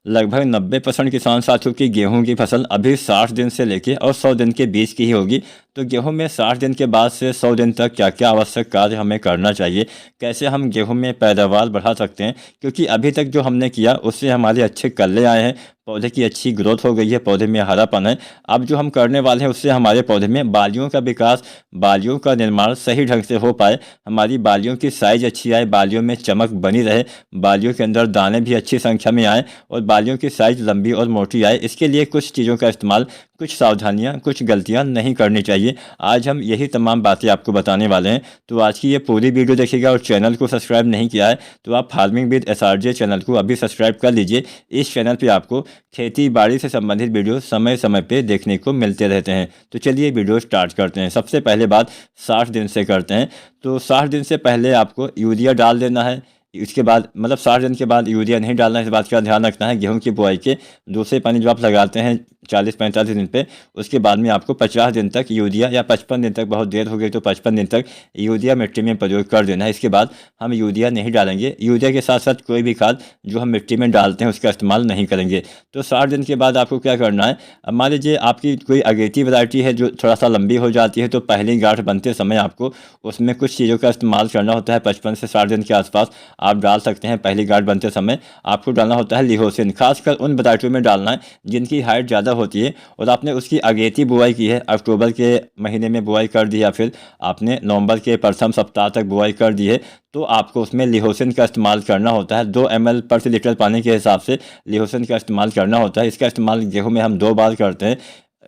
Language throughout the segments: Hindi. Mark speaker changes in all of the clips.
Speaker 1: लगभग 90% किसान साथियों की गेहूं की फसल अभी 60 दिन से लेके और 100 दिन के बीच की ही होगी। तो गेहूं में 60 दिन के बाद से 100 दिन तक क्या क्या आवश्यक कार्य हमें करना चाहिए, कैसे हम गेहूं में पैदावार बढ़ा सकते हैं, क्योंकि अभी तक जो हमने किया उससे हमारे अच्छे कल्ले आए हैं, पौधे की अच्छी ग्रोथ हो गई है, पौधे में हरापन है। अब जो हम करने वाले हैं उससे हमारे पौधे में बालियों का विकास, बालियों का निर्माण सही ढंग से हो पाए, हमारी बालियों की साइज अच्छी आए, बालियों में चमक बनी रहे, बालियों के अंदर दाने भी अच्छी संख्या में आए और बालियों की साइज लंबी और मोटी आए। इसके लिए कुछ चीज़ों का इस्तेमाल, कुछ सावधानियां, कुछ गलतियां नहीं करनी चाहिए। आज हम यही तमाम बातें आपको बताने वाले हैं। तो आज की ये पूरी वीडियो देखिएगा और चैनल को सब्सक्राइब नहीं किया है तो आप फार्मिंग विद SRJ चैनल को अभी सब्सक्राइब कर लीजिए। इस चैनल पे आपको खेती बाड़ी से संबंधित वीडियो समय समय पे देखने को मिलते रहते हैं। तो चलिए वीडियो स्टार्ट करते हैं। सबसे पहले बात 60 दिन से करते हैं। तो 60 दिन से पहले आपको यूरिया डाल देना है। इसके बाद मतलब 60 दिन के बाद यूरिया नहीं डालना है, इस बात का ध्यान रखना है। गेहूं की बुआई के दूसरे पानी जो आप लगाते हैं 40-45 दिन पे, उसके बाद में आपको 50 दिन तक यूरिया, या 55 दिन तक, बहुत देर हो गई तो 55 दिन तक यूरिया मिट्टी में प्रयोग कर देना है। इसके बाद हम यूरिया नहीं डालेंगे। यूरिया के साथ साथ कोई भी खाद जो हम मिट्टी में डालते हैं उसका इस्तेमाल नहीं करेंगे। तो 60 दिन के बाद आपको क्या करना है, मान लीजिए आपकी कोई अगेती वैरायटी है जो थोड़ा सा लंबी हो जाती है, तो पहली गांठ बनते समय आपको उसमें कुछ चीज़ों का इस्तेमाल करना होता है। 55 से 60 दिन के आसपास आप डाल सकते हैं। पहली गांठ बनते समय आपको डालना होता है लिहोसिन। खासकर उन वैरायटियों में डालना है जिनकी हाइट ज़्यादा होती है और आपने उसकी अगेती बुआई की है, अक्टूबर के महीने में बुआई कर दी या फिर आपने नवंबर के प्रथम सप्ताह तक बुआई कर दी है, तो आपको उसमें लिहोसिन का इस्तेमाल करना होता है। 2 ml प्रति लीटर पानी के हिसाब से लिहोसिन का इस्तेमाल करना होता है। इसका इस्तेमाल गेहूँ में हम 2 बार करते हैं।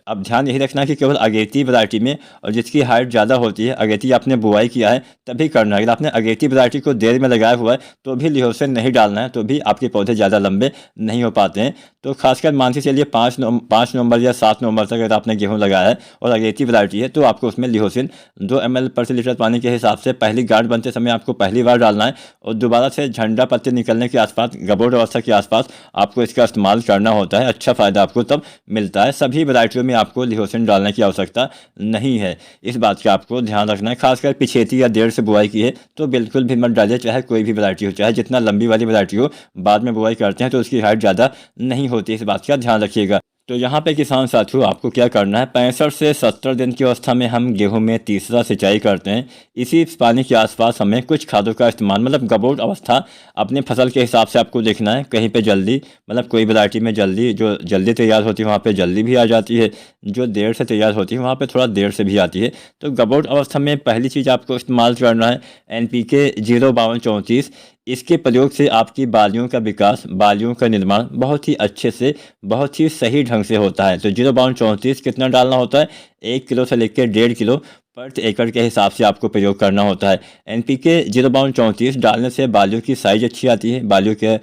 Speaker 1: अब ध्यान यही रखना कि केवल अगेती वैरायटी में और जिसकी हाइट ज़्यादा होती है, अगेती आपने बुआई किया है तभी करना है। अगर आपने अगेती वैरायटी को देर में लगाया हुआ है तो भी लिहोसिन नहीं डालना है, तो भी आपके पौधे ज़्यादा लंबे नहीं हो पाते हैं। तो खासकर मान के चलिए 5 नवंबर या 7 नवंबर तक अगर आपने गेहूँ लगाया है और अगेती वैरायटी है तो आपको उसमें लिहोसिन 2 ml प्रति लीटर पानी के हिसाब से पहली गांठ बनते समय आपको पहली बार डालना है और दोबारा से झंडा पत्ते निकलने के आसपास, गबोट अवस्था के आसपास आपको इसका इस्तेमाल करना होता है। अच्छा फ़ायदा आपको तब मिलता है। सभी वैरायटियों में आपको लिहोसिन डालने की आवश्यकता नहीं है, इस बात का आपको ध्यान रखना है। खासकर पिछेती या देर से बुआई की है तो बिल्कुल भी मत डालिए, चाहे कोई भी वैरायटी हो, चाहे जितना लंबी वाली वैरायटी हो। बाद में बुआई करते हैं तो उसकी हाइट ज़्यादा नहीं होती, इस बात का ध्यान रखिएगा। तो यहाँ पे किसान साथियों आपको क्या करना है, 65 से 70 दिन की अवस्था में हम गेहूं में तीसरा सिंचाई करते हैं। इसी पानी के आसपास हमें कुछ खादों का इस्तेमाल, मतलब गबोट अवस्था अपने फसल के हिसाब से आपको देखना है। कहीं पे जल्दी, मतलब कोई वैरायटी में जल्दी, जो जल्दी तैयार होती है वहाँ पे जल्दी भी आ जाती है, जो देर से तैयार होती है वहाँ पे थोड़ा देर से भी आती है। तो गबोट अवस्था में पहली चीज़ आपको इस्तेमाल करना है NPK 05234। इसके प्रयोग से आपकी बालियों का विकास, बालियों का निर्माण बहुत ही अच्छे से, बहुत ही सही ढंग से होता है। तो 05234 कितना डालना होता है, 1 किलो से लेकर 1.5 किलो प्रति एकड़ के हिसाब से आपको प्रयोग करना होता है। NPK 05234 डालने से बालियों की साइज अच्छी आती है, बालियों के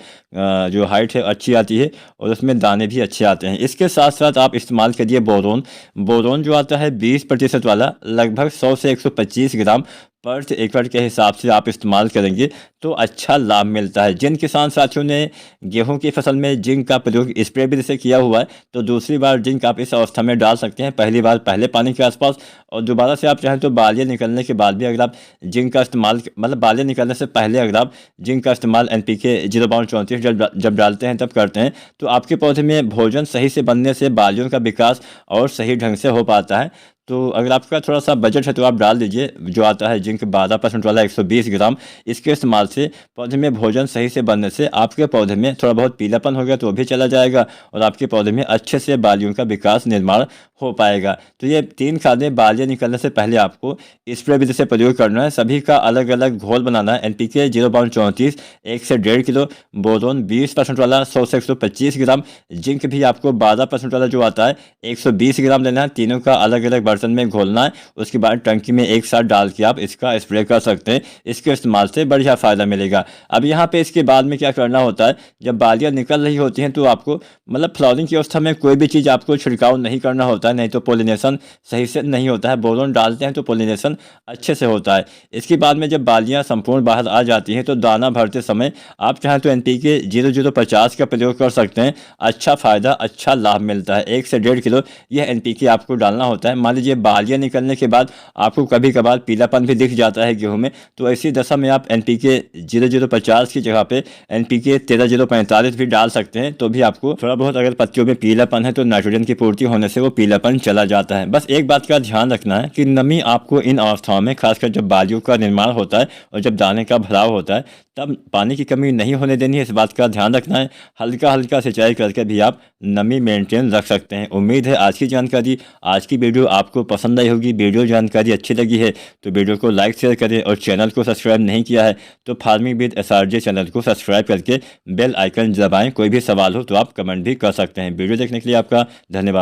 Speaker 1: जो हाइट है अच्छी आती है और उसमें दाने भी अच्छे आते हैं। इसके साथ साथ आप इस्तेमाल करिए बोरोन। बोरोन जो आता है 20% वाला, लगभग 100 से 125 ग्राम प्रति एकड़ के हिसाब से आप इस्तेमाल करेंगे तो अच्छा लाभ मिलता है। जिन किसान साथियों ने गेहूं की फसल में जिंक का प्रयोग स्प्रे विधि से किया हुआ है तो दूसरी बार जिंक आप इस अवस्था में डाल सकते हैं। पहली बार पहले पानी के आसपास और दोबारा से आप चाहें तो बालियाँ निकलने के बाद भी अगर आप जिंक का इस्तेमाल, मतलब बालियाँ निकलने से पहले अगर आप जिंक का इस्तेमाल NPK 05234 जब डालते हैं तब करते हैं तो आपके पौधे में भोजन सही से बनने से बालियों का विकास और सही ढंग से हो पाता है। तो अगर आपका थोड़ा सा बजट है तो आप डाल दीजिए जो आता है जिंक 12% वाला 120 ग्राम। इसके इस्तेमाल से पौधे में भोजन सही से बनने से आपके पौधे में थोड़ा बहुत पीलापन हो गया तो वो भी चला जाएगा और आपके पौधे में अच्छे से बालियों का विकास, निर्माण हो पाएगा। तो ये 3 खादें बालियाँ निकलने से पहले आपको स्प्रे विधि से प्रयोग करना है। सभी का अलग अलग घोल बनाना है। NPK 05234 1 से 1.5 किलो, बोरोन 20% वाला 100 से 125 ग्राम, जिंक भी आपको 12% वाला जो आता है 120 ग्राम लेना है। तीनों का अलग अलग बर्तन में घोलना है, उसके बाद टंकी में एक साथ डाल के आप इसका स्प्रे कर सकते हैं। इसके इस्तेमाल से बढ़िया फ़ायदा मिलेगा। अब यहाँ पे इसके बाद में क्या करना होता है, जब बालियाँ निकल रही होती हैं तो आपको, मतलब फ्लावरिंग की अवस्था में कोई भी चीज़ आपको छिड़काव नहीं करना होता है, नहीं तो पोलिनेशन सही से नहीं होता है। बोरोन डालते हैं तो पोलिनेशन अच्छे से होता है। इसके बाद में जब बालियाँ संपूर्ण बाहर आ जाती हैं तो दाना भरते समय आप चाहें तो NPK 0050 का प्रयोग कर सकते हैं। अच्छा फ़ायदा, अच्छा लाभ मिलता है। 1 से 1.5 किलो यह NPK आपको डालना होता है। मान लीजिए लीजिए बालियाँ निकलने के बाद आपको कभी कभार पीलापन भी दिख जाता है गेहूं में, तो ऐसी दशा में आप NPK 0050 की जगह पे NPK 13045 भी डाल सकते हैं। तो भी आपको थोड़ा बहुत अगर पत्तियों में पीलापन है तो नाइट्रोजन की पूर्ति होने से वो पीलापन चला जाता है। बस एक बात का ध्यान रखना है कि नमी आपको इन अवस्थाओं में, खासकर जब बालियों का निर्माण होता है और जब दाने का भराव होता है, तब पानी की कमी नहीं होने देनी है, इस बात का ध्यान रखना है। हल्का हल्का सिंचाई करके भी आप नमी मेंटेन रख सकते हैं। उम्मीद है आज की जानकारी, आज की वीडियो आपको पसंद आई होगी। वीडियो जानकारी अच्छी लगी है तो वीडियो को लाइक शेयर करें, और चैनल को सब्सक्राइब नहीं किया है तो फार्मिंग विद SRJ चैनल को सब्सक्राइब करके बेल आइकन दबाएं। कोई भी सवाल हो तो आप कमेंट भी कर सकते हैं। वीडियो देखने के लिए आपका धन्यवाद।